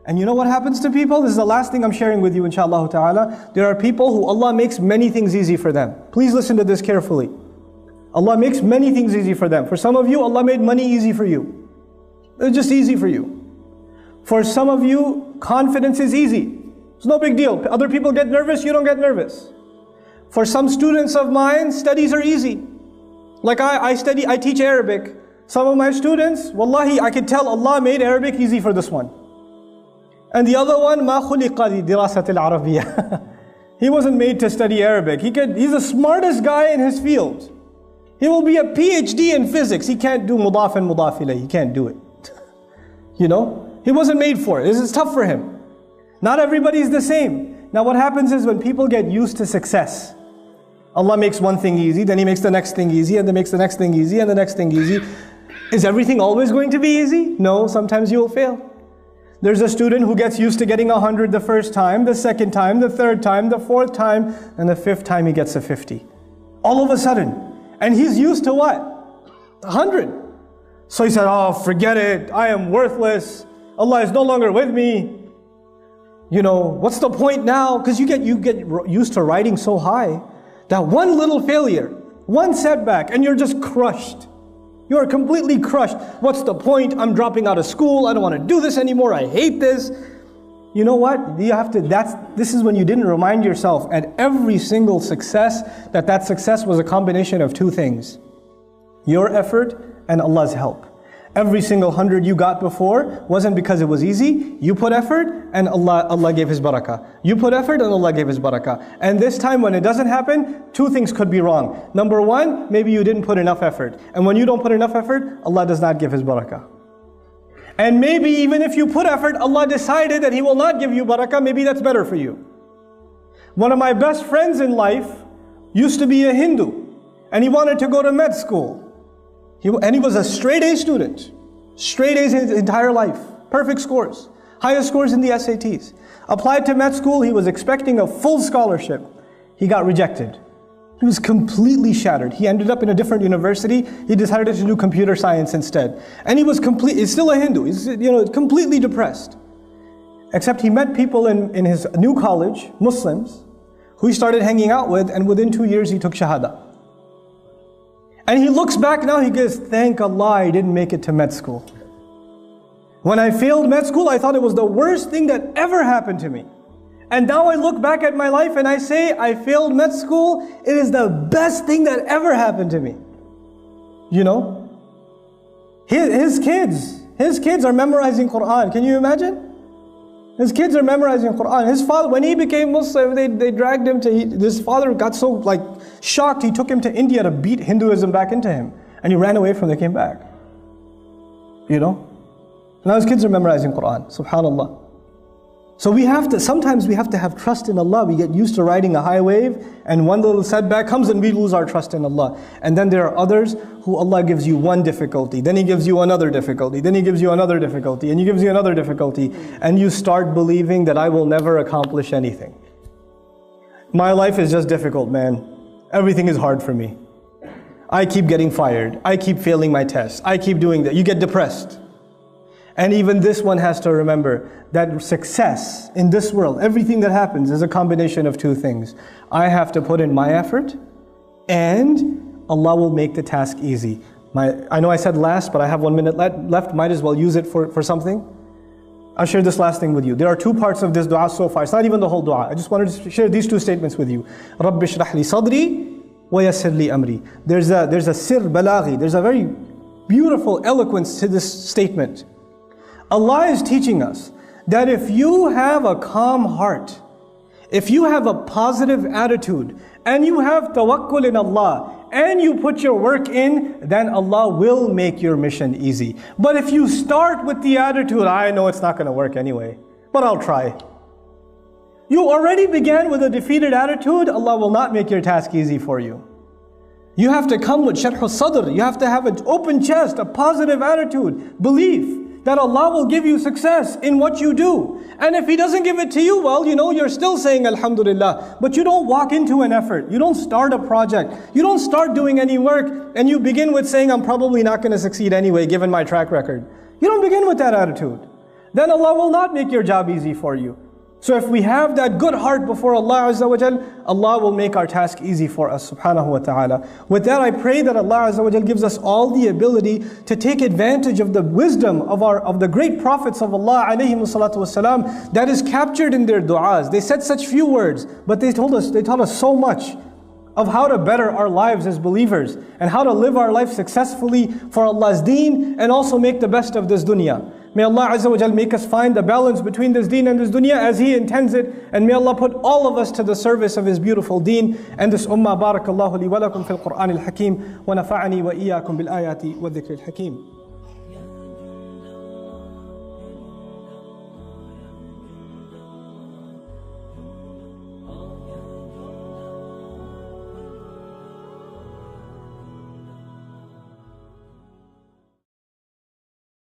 And you know what happens to people? This is the last thing I'm sharing with you, inshallah ta'ala. There are people who Allah makes many things easy for them. Please listen to this carefully. Allah makes many things easy for them. For some of you, Allah made money easy for you. It's just easy for you. For some of you, confidence is easy. It's no big deal. Other people get nervous, you don't get nervous. For some students of mine, studies are easy. Like I teach Arabic. Some of my students, wallahi, I could tell Allah made Arabic easy for this one. And the other one, ما خلق لدراسة العربية. He wasn't made to study Arabic. He's the smartest guy in his field. He will be a PhD in physics. He can't do mudaf and mudaf ilayh. He can't do it. You know? He wasn't made for it. This is tough for him. Not everybody is the same. Now what happens is when people get used to success, Allah makes one thing easy, then He makes the next thing easy, and then makes the next thing easy, and the next thing easy. Is everything always going to be easy? No, sometimes you will fail. There's a student who gets used to getting 100 the first time, the second time, the third time, the fourth time, and the fifth time he gets a 50. All of a sudden. And he's used to what? 100. So he said, oh, forget it. I am worthless. Allah is no longer with me. You know, what's the point now? Because you get used to riding so high that one little failure, one setback, and you're just crushed. You are completely crushed. What's the point? I'm dropping out of school. I don't want to do this anymore. I hate this. You know what? This is when you didn't remind yourself at every single success that success was a combination of two things. Your effort and Allah's help. Every single 100 you got before wasn't because it was easy. You put effort and Allah gave His barakah. You put effort and Allah gave His barakah. And this time when it doesn't happen, two things could be wrong. Number one, maybe you didn't put enough effort. And when you don't put enough effort, Allah does not give His barakah. And maybe even if you put effort, Allah decided that He will not give you barakah, maybe that's better for you. One of my best friends in life used to be a Hindu. And he wanted to go to med school. And he was a straight A student. Straight A's his entire life. Perfect scores. Highest scores in the SATs. Applied to med school, he was expecting a full scholarship. He got rejected. He was completely shattered. He ended up in a different university. He decided to do computer science instead. And he was he's still a Hindu. He's completely depressed. Except he met people in his new college, Muslims, who he started hanging out with, and within 2 years he took Shahada. And he looks back now, he goes, thank Allah I didn't make it to med school. When I failed med school, I thought it was the worst thing that ever happened to me. And now I look back at my life and I say, I failed med school, it is the best thing that ever happened to me. You know? His kids are memorizing Quran. Can you imagine? His kids are memorizing Quran. His father, when he became Muslim, they dragged him to, his father got so shocked, he took him to India to beat Hinduism back into him. And he ran away from there, came back. You know? Now his kids are memorizing Quran, subhanAllah. So sometimes we have to have trust in Allah. We get used to riding a high wave, and one little setback comes and we lose our trust in Allah. And then there are others who Allah gives you one difficulty, then He gives you another difficulty, then He gives you another difficulty, and He gives you another difficulty, and you start believing that I will never accomplish anything. My life is just difficult, man. Everything is hard for me. I keep getting fired. I keep failing my tests. I keep doing that. You get depressed. And even this one has to remember that success in this world, everything that happens is a combination of two things. I have to put in my effort, and Allah will make the task easy. I know I said last, but I have 1 minute left. Might as well use it for something. I'll share this last thing with you. There are two parts of this dua so far. It's not even the whole dua. I just wanted to share these two statements with you. رَبِّ اشْرَحْ لِي صَدْرِي وَيَسِّرْ لِي أَمْرِي. There's a sir balaghi. There's a very beautiful eloquence to this statement. Allah is teaching us that if you have a calm heart, if you have a positive attitude, and you have tawakkul in Allah, and you put your work in, then Allah will make your mission easy. But if you start with the attitude, I know it's not going to work anyway, but I'll try. You already began with a defeated attitude, Allah will not make your task easy for you. You have to come with sharh al-sadr. You have to have an open chest, a positive attitude, belief that Allah will give you success in what you do. And if He doesn't give it to you, well, you're still saying Alhamdulillah. But you don't walk into an effort. You don't start a project. You don't start doing any work. And you begin with saying, I'm probably not going to succeed anyway, given my track record. You don't begin with that attitude. then Allah will not make your job easy for you. So if we have that good heart before Allah Azza wa Jal, Allah will make our task easy for us, subhanahu wa ta'ala. With that, I pray that Allah Azza wa Jal gives us all the ability to take advantage of the wisdom of the great prophets of Allah alayhimu salatu wasalam that is captured in their du'as. They said such few words, but they taught us so much of how to better our lives as believers and how to live our life successfully for Allah's deen and also make the best of this dunya. May Allah Azza wa Jal make us find the balance between this deen and this dunya as He intends it, and may Allah put all of us to the service of His beautiful deen and this ummah. Barakallahu li wa lakum fil Qur'an al-Hakim wa nafa'ani wa iyyakum bil ayati wa dhikr al-Hakim.